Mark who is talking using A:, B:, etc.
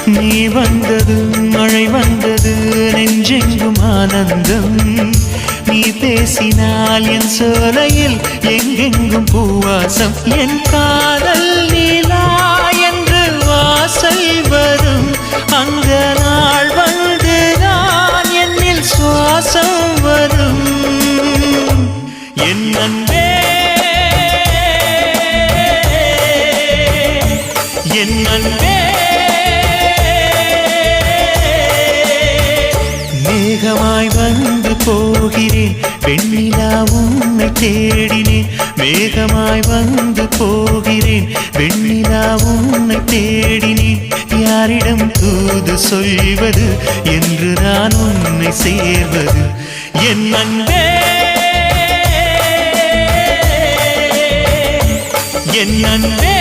A: நீ வந்தது மழை வந்தது நெஞ்செங்கும் ஆனந்தம் நீ பேசினால் என் சோலையில் எங்கெங்கும் பூவாசம் என் காதல் நீலா என்று வாசல் வரும் அந்த நாள் வந்து நான் என்னில் சுவாசம் வரும் என் அன்பே என் அன்பே மேகமாய் வந்து போகிறேன் வெண்ணிலா உன்னை தேடினேன் மேகமாய் வந்து போகிறேன் வெண்ணிலா உன்னை தேடினேன் யாரிடம் தூது சொல்வது என்று நான் உன்னை சேர்வது என் அன்பே என் அன்பே